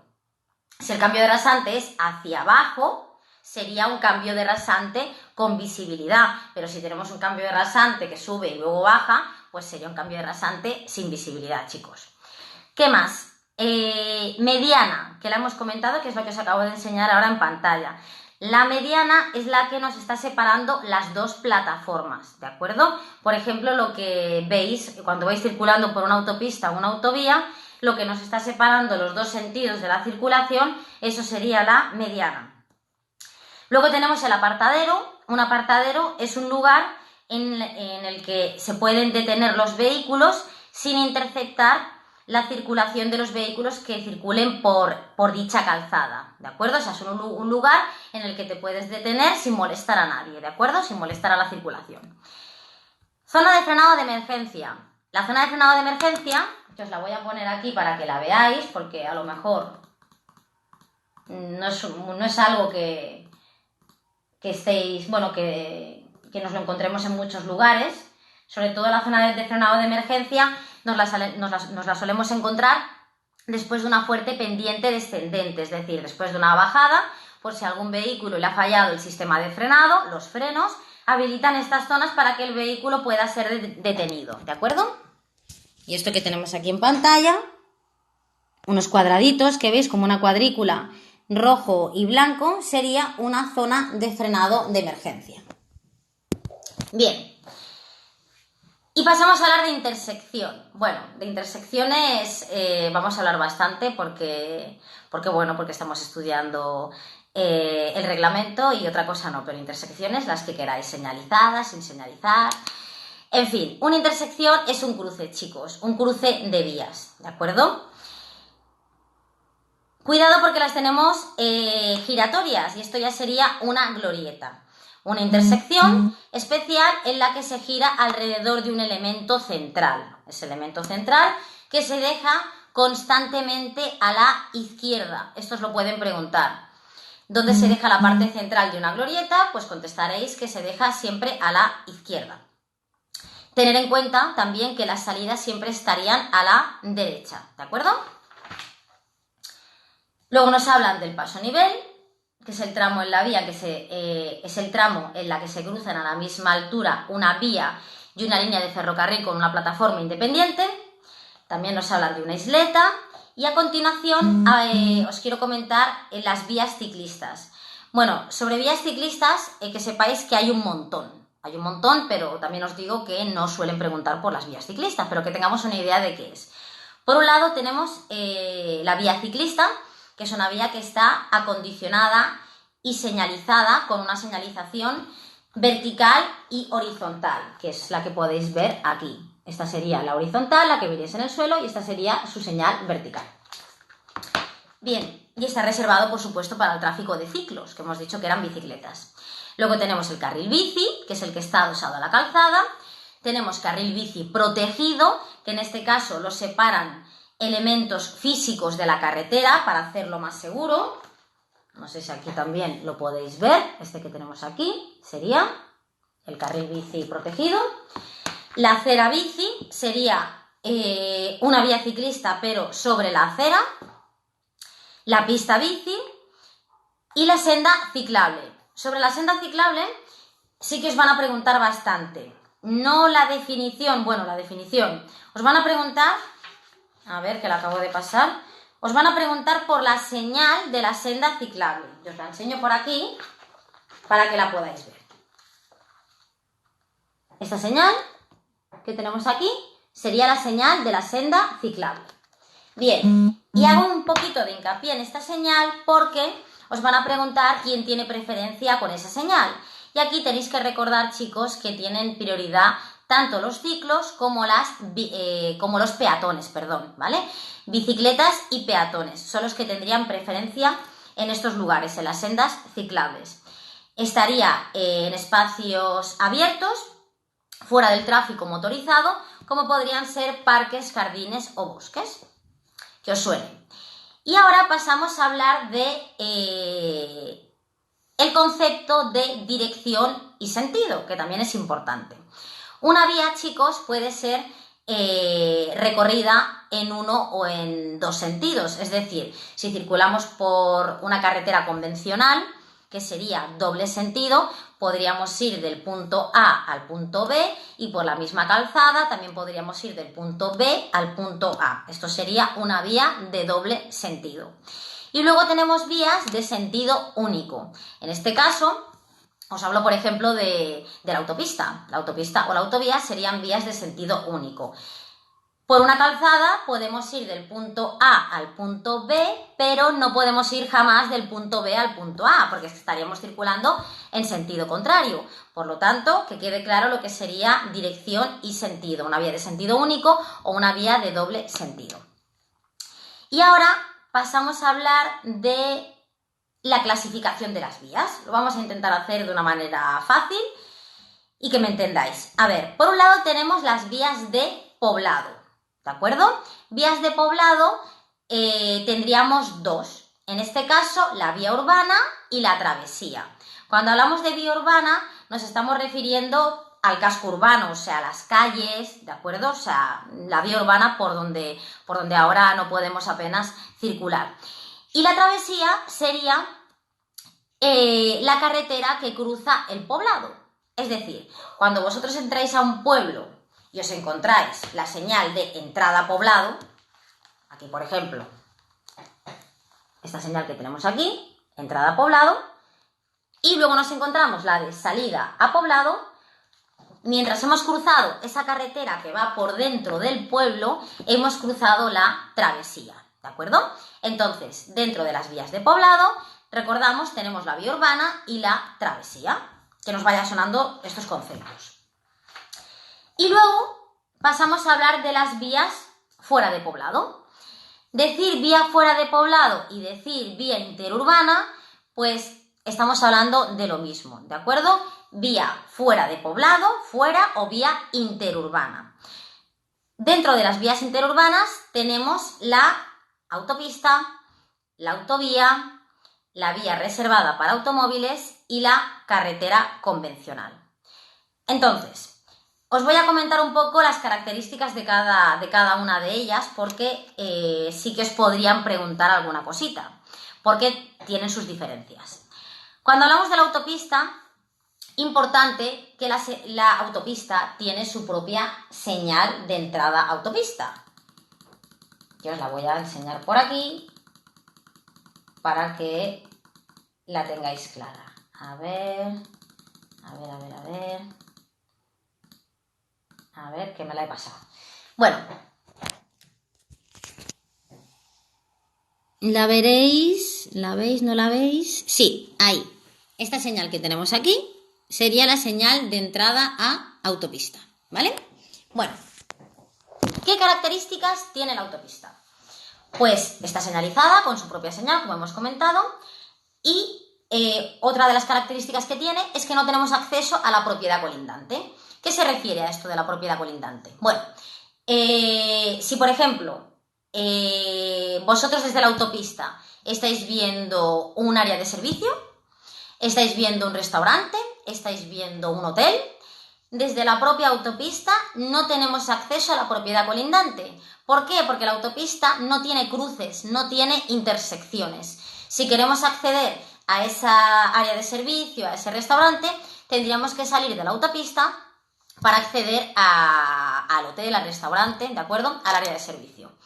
si el cambio de rasante es hacia abajo, sería un cambio de rasante con visibilidad. Pero si tenemos un cambio de rasante que sube y luego baja, pues sería un cambio de rasante sin visibilidad, chicos. ¿Qué más? Mediana, que la hemos comentado, que es lo que os acabo de enseñar ahora en pantalla. La mediana es la que nos está separando las dos plataformas, ¿de acuerdo? Por ejemplo, lo que veis cuando vais circulando por una autopista o una autovía, lo que nos está separando los dos sentidos de la circulación, eso sería la mediana. Luego tenemos el apartadero. Un apartadero es un lugar en el que se pueden detener los vehículos sin interceptar la circulación de los vehículos que circulen por dicha calzada, ¿de acuerdo? O sea, es un lugar en el que te puedes detener sin molestar a nadie, ¿de acuerdo? Sin molestar a la circulación. Zona de frenado de emergencia. La zona de frenado de emergencia, que os la voy a poner aquí para que la veáis, porque a lo mejor no es algo que estéis, bueno, que nos lo encontremos en muchos lugares. Sobre todo la zona de frenado de emergencia nos la solemos encontrar después de una fuerte pendiente descendente, es decir, después de una bajada, por si algún vehículo le ha fallado el sistema de frenado, los frenos habilitan estas zonas para que el vehículo pueda ser detenido, ¿de acuerdo? Y esto que tenemos aquí en pantalla, unos cuadraditos que veis como una cuadrícula rojo y blanco, sería una zona de frenado de emergencia. Bien. Y pasamos a hablar de intersección. Bueno, de intersecciones vamos a hablar bastante porque estamos estudiando el reglamento y otra cosa no, pero intersecciones las que queráis, señalizadas, sin señalizar. En fin, una intersección es un cruce, chicos, un cruce de vías, ¿de acuerdo? Cuidado porque las tenemos giratorias y esto ya sería una glorieta. Una intersección especial en la que se gira alrededor de un elemento central. Ese elemento central que se deja constantemente a la izquierda. Esto os lo pueden preguntar. ¿Dónde se deja la parte central de una glorieta? Pues contestaréis que se deja siempre a la izquierda. Tener en cuenta también que las salidas siempre estarían a la derecha, ¿de acuerdo? Luego nos hablan del paso nivel, que es el tramo en la vía, es el tramo en la que se cruzan a la misma altura una vía y una línea de ferrocarril con una plataforma independiente. También nos hablan de una isleta. Y a continuación os quiero comentar las vías ciclistas. Bueno, sobre vías ciclistas, que sepáis que hay un montón. Hay un montón, pero también os digo que no suelen preguntar por las vías ciclistas, pero que tengamos una idea de qué es. Por un lado tenemos la vía ciclista, que es una vía que está acondicionada y señalizada con una señalización vertical y horizontal, que es la que podéis ver aquí. Esta sería la horizontal, la que veréis en el suelo, y esta sería su señal vertical. Bien, y está reservado, por supuesto, para el tráfico de ciclos, que hemos dicho que eran bicicletas. Luego tenemos el carril bici, que es el que está adosado a la calzada. Tenemos carril bici protegido, que en este caso lo separan elementos físicos de la carretera para hacerlo más seguro. No sé si aquí también lo podéis ver. Este que tenemos aquí sería el carril bici protegido. La acera bici sería una vía ciclista pero sobre la acera. La pista bici y la senda ciclable. Sobre la senda ciclable sí que os van a preguntar bastante. No la definición, bueno, la definición. Os van a preguntar, a ver que la acabo de pasar, os van a preguntar por la señal de la senda ciclable. Yo os la enseño por aquí para que la podáis ver. Esta señal que tenemos aquí sería la señal de la senda ciclable. Bien, y hago un poquito de hincapié en esta señal porque os van a preguntar quién tiene preferencia con esa señal. Y aquí tenéis que recordar, chicos, que tienen prioridad tanto los ciclos como los peatones, ¿vale? Bicicletas y peatones son los que tendrían preferencia en estos lugares, en las sendas ciclables. Estaría en espacios abiertos, fuera del tráfico motorizado, como podrían ser parques, jardines o bosques, que os suenen. Y ahora pasamos a hablar de el concepto de dirección y sentido, que también es importante. Una vía, chicos, puede ser recorrida en uno o en dos sentidos, es decir, si circulamos por una carretera convencional, que sería doble sentido, podríamos ir del punto A al punto B y por la misma calzada también podríamos ir del punto B al punto A. Esto sería una vía de doble sentido. Y luego tenemos vías de sentido único. En este caso, os hablo, por ejemplo, de la autopista. La autopista o la autovía serían vías de sentido único. Por una calzada podemos ir del punto A al punto B, pero no podemos ir jamás del punto B al punto A, porque estaríamos circulando en sentido contrario. Por lo tanto, que quede claro lo que sería dirección y sentido, una vía de sentido único o una vía de doble sentido. Y ahora pasamos a hablar de la clasificación de las vías. Lo vamos a intentar hacer de una manera fácil y que me entendáis. A ver, por un lado tenemos las vías de poblado, ¿de acuerdo? Vías de poblado tendríamos dos. En este caso, la vía urbana y la travesía. Cuando hablamos de vía urbana, nos estamos refiriendo al casco urbano, o sea, las calles, ¿de acuerdo? O sea, la vía urbana por donde ahora no podemos apenas circular. Y la travesía sería la carretera que cruza el poblado. Es decir, cuando vosotros entráis a un pueblo y os encontráis la señal de entrada a poblado, aquí por ejemplo, esta señal que tenemos aquí, entrada a poblado, y luego nos encontramos la de salida a poblado, mientras hemos cruzado esa carretera que va por dentro del pueblo, hemos cruzado la travesía, ¿de acuerdo? Entonces, dentro de las vías de poblado, recordamos, tenemos la vía urbana y la travesía, que nos vaya sonando estos conceptos. Y luego pasamos a hablar de las vías fuera de poblado. Decir vía fuera de poblado y decir vía interurbana, pues estamos hablando de lo mismo, ¿de acuerdo? Vía fuera de poblado, fuera o vía interurbana. Dentro de las vías interurbanas tenemos la autopista, la autovía, la vía reservada para automóviles y la carretera convencional. Entonces, os voy a comentar un poco las características de cada una de ellas porque sí que os podrían preguntar alguna cosita, porque tienen sus diferencias. Cuando hablamos de la autopista, importante que la autopista tiene su propia señal de entrada a autopista. Yo os la voy a enseñar por aquí para que la tengáis clara. A ver, que me la he pasado. Bueno, ¿la veréis? ¿La veis? ¿No la veis? Sí, ahí. Esta señal que tenemos aquí sería la señal de entrada a autopista, ¿vale? Bueno, ¿qué características tiene la autopista? Pues está señalizada con su propia señal, como hemos comentado, y otra de las características que tiene es que no tenemos acceso a la propiedad colindante. ¿Qué se refiere a esto de la propiedad colindante? Bueno, si por ejemplo vosotros desde la autopista estáis viendo un área de servicio, estáis viendo un restaurante, estáis viendo un hotel, desde la propia autopista no tenemos acceso a la propiedad colindante. ¿Por qué? Porque la autopista no tiene cruces, no tiene intersecciones. Si queremos acceder a esa área de servicio, a ese restaurante, tendríamos que salir de la autopista para acceder al hotel, al restaurante, ¿de acuerdo? Al área de servicio.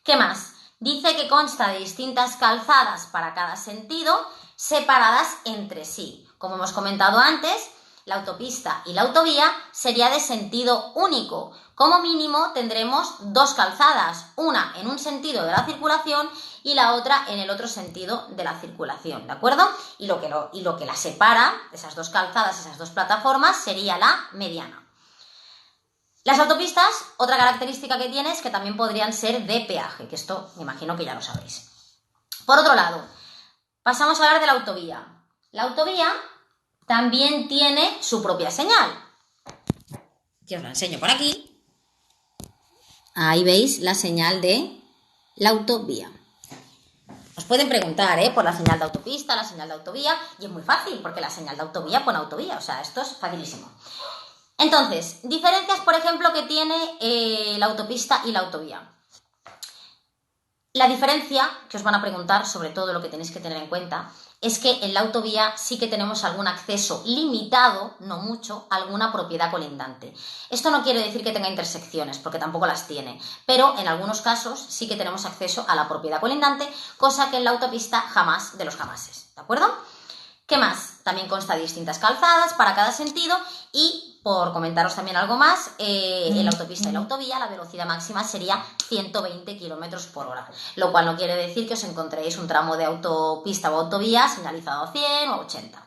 ¿Qué más? Dice que consta de distintas calzadas para cada sentido, separadas entre sí. Como hemos comentado antes, la autopista y la autovía sería de sentido único. Como mínimo tendremos dos calzadas, una en un sentido de la circulación y la otra en el otro sentido de la circulación, ¿de acuerdo? Y lo que la separa, esas dos calzadas, esas dos plataformas, sería la mediana. Las autopistas, otra característica que tiene es que también podrían ser de peaje, que esto me imagino que ya lo sabéis. Por otro lado, pasamos a hablar de la autovía. La autovía también tiene su propia señal. Yo os la enseño por aquí. Ahí veis la señal de la autovía. Os pueden preguntar por la señal de autopista, la señal de autovía, y es muy fácil, porque la señal de autovía pone autovía, o sea, esto es facilísimo. Entonces, diferencias, por ejemplo, que tiene la autopista y la autovía. La diferencia que os van a preguntar, sobre todo lo que tenéis que tener en cuenta, es que en la autovía sí que tenemos algún acceso limitado, no mucho, a alguna propiedad colindante. Esto no quiere decir que tenga intersecciones, porque tampoco las tiene, pero en algunos casos sí que tenemos acceso a la propiedad colindante, cosa que en la autopista jamás de los jamases, ¿de acuerdo? ¿Qué más? También consta de distintas calzadas para cada sentido y, por comentaros también algo más, en la autopista y la autovía la velocidad máxima sería 120 km por hora, lo cual no quiere decir que os encontréis un tramo de autopista o autovía señalizado a 100 o 80.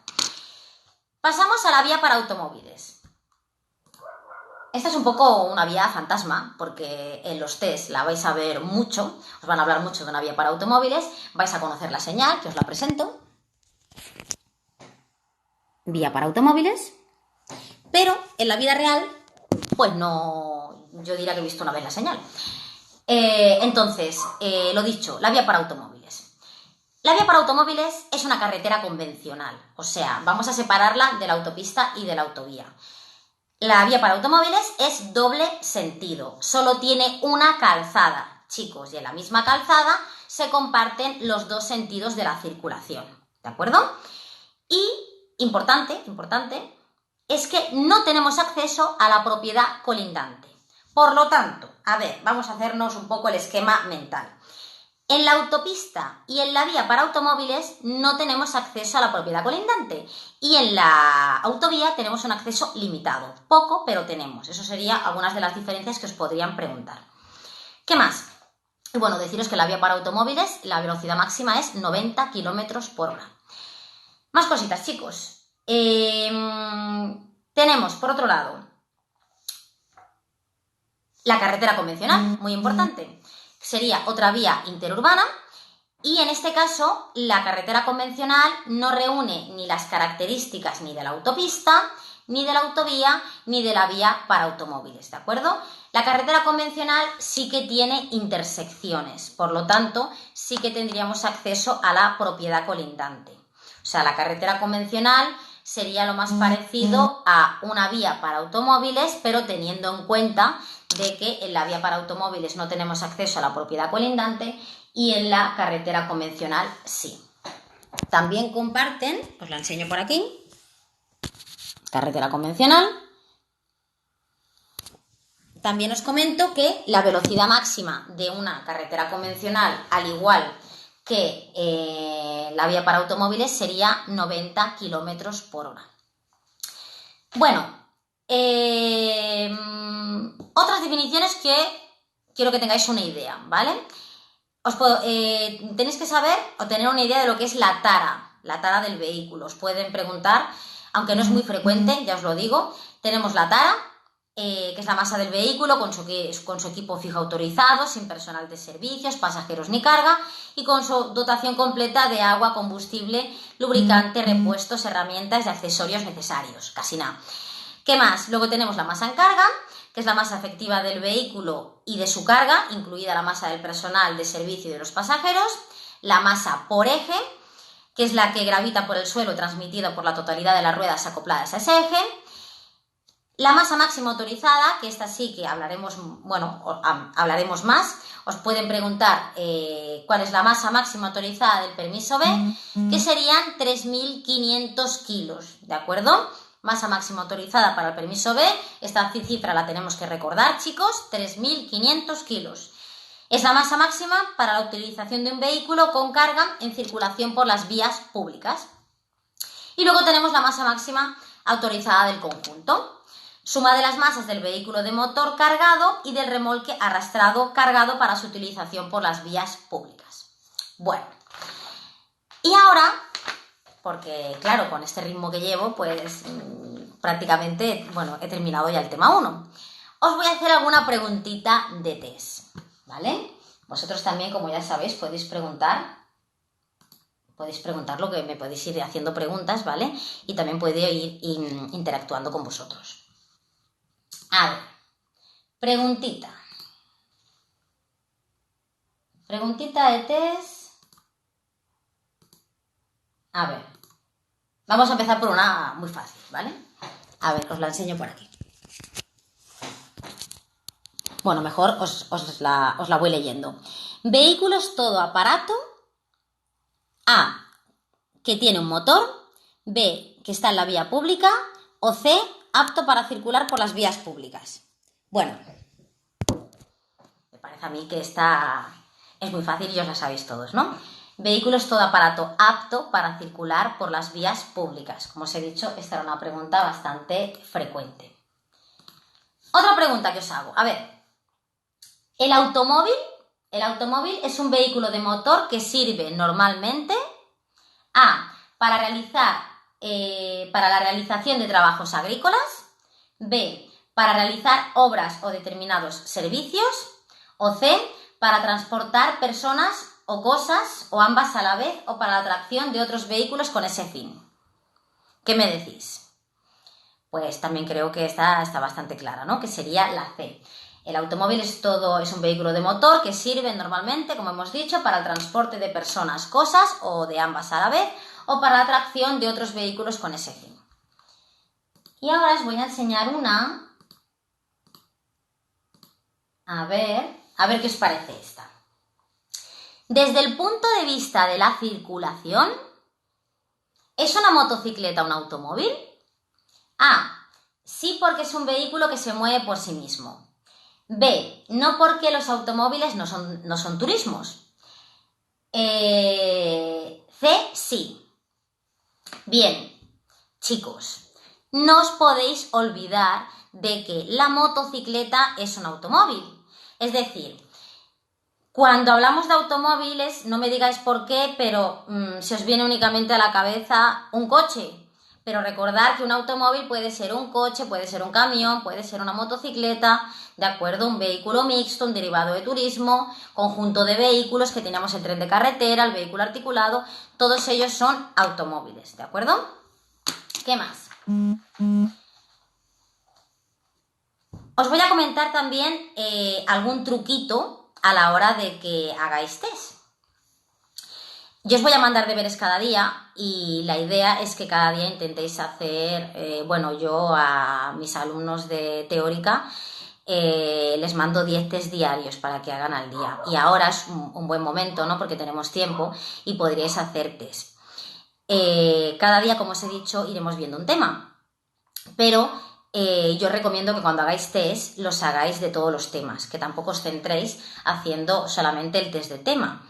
Pasamos a la vía para automóviles. esta es un poco una vía fantasma, porque en los test la vais a ver mucho, os van a hablar mucho de una vía para automóviles, vais a conocer la señal, que os la presento. Vía para automóviles, pero en la vida real, pues no, yo diría que he visto una vez la señal. Entonces, lo dicho, la vía para automóviles. La vía para automóviles es una carretera convencional, o sea, vamos a separarla de la autopista y de la autovía. La vía para automóviles es doble sentido, solo tiene una calzada, chicos, y en la misma calzada se comparten los dos sentidos de la circulación, ¿de acuerdo? Y, importante, es que no tenemos acceso a la propiedad colindante. Por lo tanto, a ver, vamos a hacernos un poco el esquema mental. En la autopista y en la vía para automóviles no tenemos acceso a la propiedad colindante y en la autovía tenemos un acceso limitado. Poco, pero tenemos. Eso serían algunas de las diferencias que os podrían preguntar. ¿Qué más? Bueno, deciros que en la vía para automóviles la velocidad máxima es 90 km por hora. Más cositas, chicos. Tenemos, por otro lado, la carretera convencional, muy importante. Sería otra vía interurbana y en este caso la carretera convencional no reúne ni las características ni de la autopista, ni de la autovía, ni de la vía para automóviles, ¿de acuerdo? La carretera convencional sí que tiene intersecciones, por lo tanto sí que tendríamos acceso a la propiedad colindante. O sea, la carretera convencional sería lo más parecido a una vía para automóviles, pero teniendo en cuenta de que en la vía para automóviles no tenemos acceso a la propiedad colindante y en la carretera convencional sí. También comparten, os la enseño por aquí, carretera convencional. También os comento que la velocidad máxima de una carretera convencional, al igual que la vía para automóviles, sería 90 km por hora. Bueno, otras definiciones que quiero que tengáis una idea, ¿vale? Tenéis que saber o tener una idea de lo que es la tara del vehículo. Os pueden preguntar, aunque no es muy frecuente, ya os lo digo. Tenemos la tara, que es la masa del vehículo con su equipo fijo autorizado, sin personal de servicios, pasajeros ni carga, y con su dotación completa de agua, combustible, lubricante, repuestos, herramientas y accesorios necesarios. Casi nada. ¿Qué más? Luego tenemos la masa en carga, que es la masa efectiva del vehículo y de su carga, incluida la masa del personal de servicio y de los pasajeros. La masa por eje, que es la que gravita por el suelo transmitida por la totalidad de las ruedas acopladas a ese eje. La masa máxima autorizada, que esta sí que hablaremos más. Os pueden preguntar cuál es la masa máxima autorizada del permiso B, que serían 3.500 kilos, ¿de acuerdo? Masa máxima autorizada para el permiso B, esta cifra la tenemos que recordar, chicos, 3.500 kilos. Es la masa máxima para la utilización de un vehículo con carga en circulación por las vías públicas. Y luego tenemos la masa máxima autorizada del conjunto. Suma de las masas del vehículo de motor cargado y del remolque arrastrado cargado para su utilización por las vías públicas. Bueno, y ahora, porque claro, con este ritmo que llevo, pues prácticamente, he terminado ya el tema 1. Os voy a hacer alguna preguntita de test, ¿vale? Vosotros también, como ya sabéis, podéis preguntar lo que me podéis ir haciendo preguntas, ¿vale? Y también puedo ir interactuando con vosotros. A ver, preguntita de test. A ver, vamos a empezar por una muy fácil, ¿vale? A ver, os la enseño por aquí. Bueno, mejor os la voy leyendo. Vehículos todo aparato. A, que tiene un motor. B, que está en la vía pública. O C, apto para circular por las vías públicas. Bueno, me parece a mí que esta es muy fácil y os la sabéis todos, ¿no? Vehículos todo aparato apto para circular por las vías públicas. Como os he dicho, esta era una pregunta bastante frecuente. Otra pregunta que os hago. A ver, el automóvil es un vehículo de motor que sirve normalmente A, para la realización de trabajos agrícolas, B, para realizar obras o determinados servicios, o C, para transportar personas o cosas, o ambas a la vez, o para la atracción de otros vehículos con ese fin. ¿Qué me decís? Pues también creo que está bastante clara, ¿no? Que sería la C. El automóvil es un vehículo de motor que sirve normalmente, como hemos dicho, para el transporte de personas, cosas, o de ambas a la vez, o para la atracción de otros vehículos con ese fin. Y ahora os voy a enseñar una. A ver qué os parece esta. Desde el punto de vista de la circulación, ¿es una motocicleta un automóvil? A. Sí, porque es un vehículo que se mueve por sí mismo. B. No, porque los automóviles no son turismos. C. Sí. Bien, chicos, no os podéis olvidar de que la motocicleta es un automóvil. Es decir, cuando hablamos de automóviles, no me digáis por qué, pero se os viene únicamente a la cabeza un coche. Pero recordad que un automóvil puede ser un coche, puede ser un camión, puede ser una motocicleta, ¿de acuerdo? Un vehículo mixto, un derivado de turismo, conjunto de vehículos que teníamos el tren de carretera, el vehículo articulado, todos ellos son automóviles, ¿de acuerdo? ¿Qué más? Os voy a comentar también algún truquito a la hora de que hagáis test. Yo os voy a mandar deberes cada día y la idea es que cada día intentéis hacer, yo a mis alumnos de teórica les mando 10 test diarios para que hagan al día. Y ahora es un buen momento, ¿no? Porque tenemos tiempo y podríais hacer test. Cada día, como os he dicho, iremos viendo un tema. Pero yo os recomiendo que cuando hagáis test los hagáis de todos los temas, que tampoco os centréis haciendo solamente el test de tema.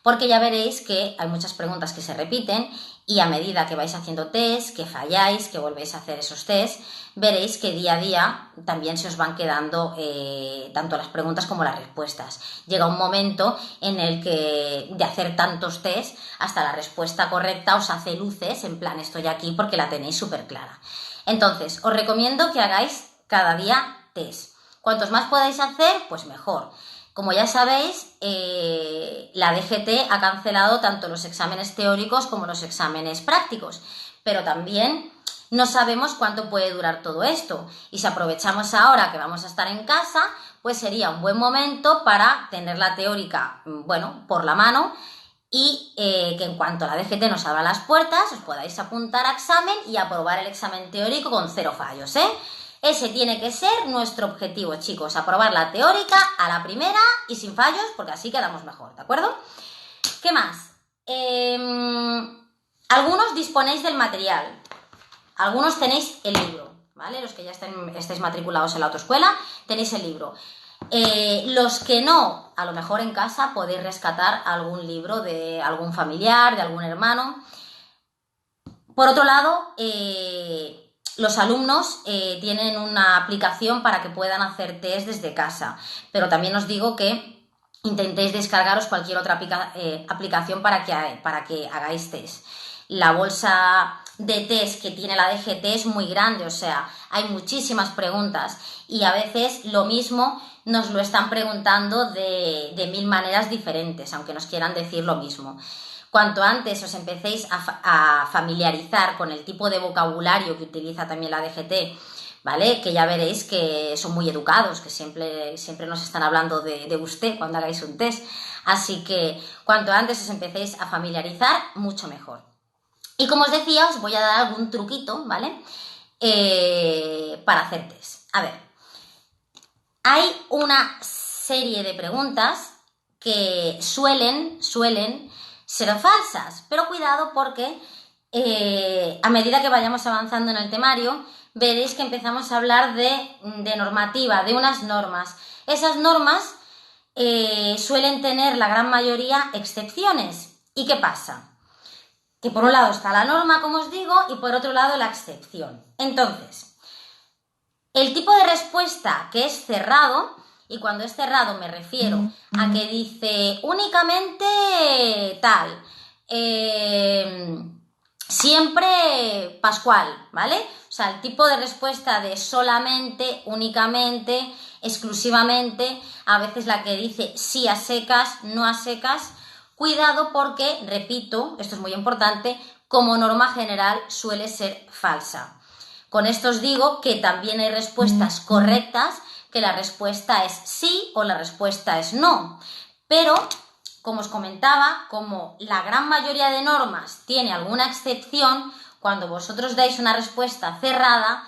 Porque ya veréis que hay muchas preguntas que se repiten y a medida que vais haciendo test, que falláis, que volvéis a hacer esos test, veréis que día a día también se os van quedando tanto las preguntas como las respuestas. Llega un momento en el que de hacer tantos test, hasta la respuesta correcta os hace luces, en plan estoy aquí porque la tenéis súper clara. Entonces, os recomiendo que hagáis cada día test. Cuantos más podáis hacer, pues mejor. Como ya sabéis, la DGT ha cancelado tanto los exámenes teóricos como los exámenes prácticos, pero también no sabemos cuánto puede durar todo esto. Y si aprovechamos ahora que vamos a estar en casa, pues sería un buen momento para tener la teórica, por la mano y que en cuanto la DGT nos abra las puertas, os podáis apuntar a examen y aprobar el examen teórico con 0 fallos, Ese tiene que ser nuestro objetivo, chicos, aprobar la teórica a la primera y sin fallos, porque así quedamos mejor, ¿de acuerdo? ¿Qué más? Algunos disponéis del material, algunos tenéis el libro, ¿vale? Los que ya estáis matriculados en la autoescuela, tenéis el libro. Los que no, a lo mejor en casa podéis rescatar algún libro de algún familiar, de algún hermano. Por otro lado, los alumnos tienen una aplicación para que puedan hacer test desde casa, pero también os digo que intentéis descargaros cualquier otra aplicación para que hagáis test. La bolsa de test que tiene la DGT es muy grande, o sea, hay muchísimas preguntas y a veces lo mismo nos lo están preguntando de 1000 maneras diferentes, aunque nos quieran decir lo mismo. Cuanto antes os empecéis a familiarizar con el tipo de vocabulario que utiliza también la DGT, ¿vale? Que ya veréis que son muy educados, que siempre nos están hablando de usted cuando hagáis un test. Así que cuanto antes os empecéis a familiarizar, mucho mejor. Y como os decía, os voy a dar algún truquito, ¿vale? Para hacer test. A ver, hay una serie de preguntas que suelen ser falsas, pero cuidado porque a medida que vayamos avanzando en el temario, veréis que empezamos a hablar de normativa, de unas normas. Esas normas suelen tener la gran mayoría excepciones. ¿Y qué pasa? Que por un lado está la norma, como os digo, y por otro lado la excepción. Entonces, el tipo de respuesta que es cerrado, y cuando es cerrado me refiero a que dice únicamente tal, siempre Pascual, ¿vale? O sea, el tipo de respuesta de solamente, únicamente, exclusivamente, a veces la que dice sí a secas, no a secas, cuidado porque, repito, esto es muy importante, como norma general suele ser falsa. Con esto os digo que también hay respuestas correctas, que la respuesta es sí o la respuesta es no. Pero, como os comentaba, como la gran mayoría de normas tiene alguna excepción, cuando vosotros dais una respuesta cerrada,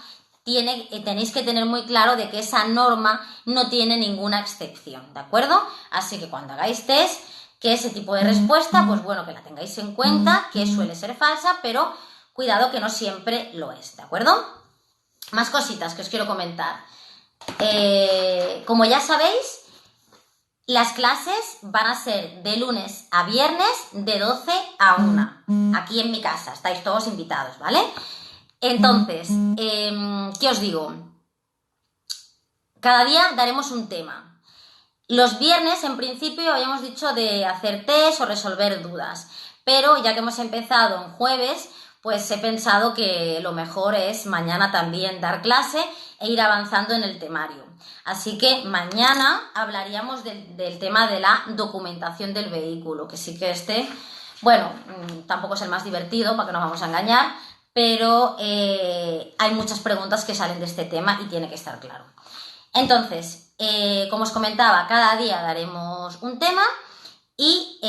tenéis que tener muy claro de que esa norma no tiene ninguna excepción, ¿de acuerdo? Así que cuando hagáis test, que ese tipo de respuesta, pues bueno, que la tengáis en cuenta, que suele ser falsa, pero cuidado que no siempre lo es, ¿de acuerdo? Más cositas que os quiero comentar. Como ya sabéis, las clases van a ser de lunes a viernes de 12 a 1, aquí en mi casa, estáis todos invitados, ¿vale? Entonces, ¿qué os digo? Cada día daremos un tema. Los viernes, en principio, habíamos dicho de hacer test o resolver dudas, pero ya que hemos empezado en jueves, pues he pensado que lo mejor es mañana también dar clase e ir avanzando en el temario. Así que mañana hablaríamos del tema de la documentación del vehículo, que sí que bueno, tampoco es el más divertido, para que no nos vamos a engañar, pero hay muchas preguntas que salen de este tema y tiene que estar claro. Entonces, como os comentaba, cada día daremos un tema y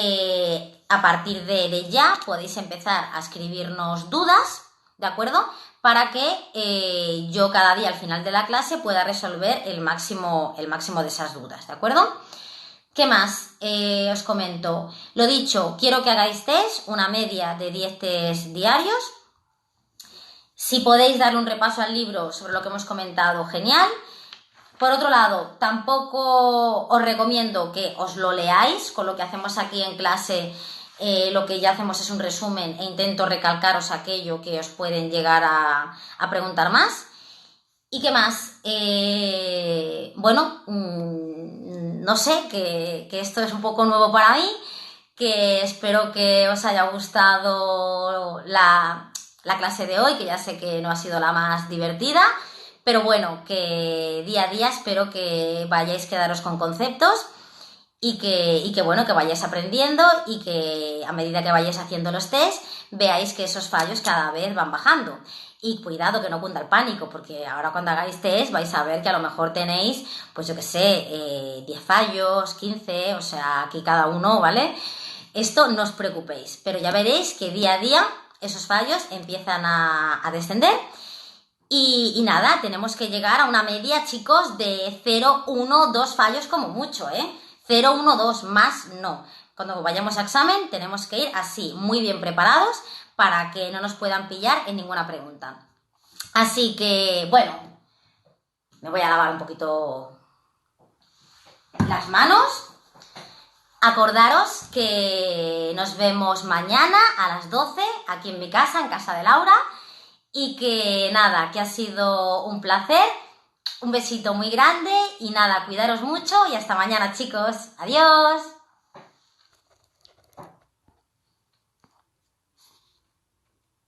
a partir de ya podéis empezar a escribirnos dudas, ¿de acuerdo? Para que yo cada día al final de la clase pueda resolver el máximo de esas dudas, ¿de acuerdo? ¿Qué más? Os comento. Lo dicho, quiero que hagáis test, una media de 10 test diarios. Si podéis darle un repaso al libro sobre lo que hemos comentado, genial. Por otro lado, tampoco os recomiendo que os lo leáis, con lo que hacemos aquí en clase, lo que ya hacemos es un resumen e intento recalcaros aquello que os pueden llegar a preguntar más. ¿Y qué más? Bueno, no sé, que esto es un poco nuevo para mí, que espero que os haya gustado la clase de hoy, que ya sé que no ha sido la más divertida, pero bueno, que día a día espero que vayáis quedaros con conceptos y que bueno, que vayáis aprendiendo y que a medida que vayáis haciendo los test veáis que esos fallos cada vez van bajando. Y cuidado que no cunda el pánico, porque ahora cuando hagáis test vais a ver que a lo mejor tenéis, pues yo qué sé, 10 fallos, 15, o sea, aquí cada uno, ¿vale? Esto no os preocupéis, pero ya veréis que día a día esos fallos empiezan a descender. Y nada, tenemos que llegar a una media, chicos, de 0, 1, 2 fallos como mucho, 0, 1, 2, más no. Cuando vayamos a examen tenemos que ir así, muy bien preparados, para que no nos puedan pillar en ninguna pregunta. Así que, bueno, me voy a lavar un poquito las manos. Acordaros que nos vemos mañana a las 12 aquí en mi casa, en casa de Laura. Y que nada, que ha sido un placer, un besito muy grande y nada, cuidaros mucho y hasta mañana, chicos. Adiós.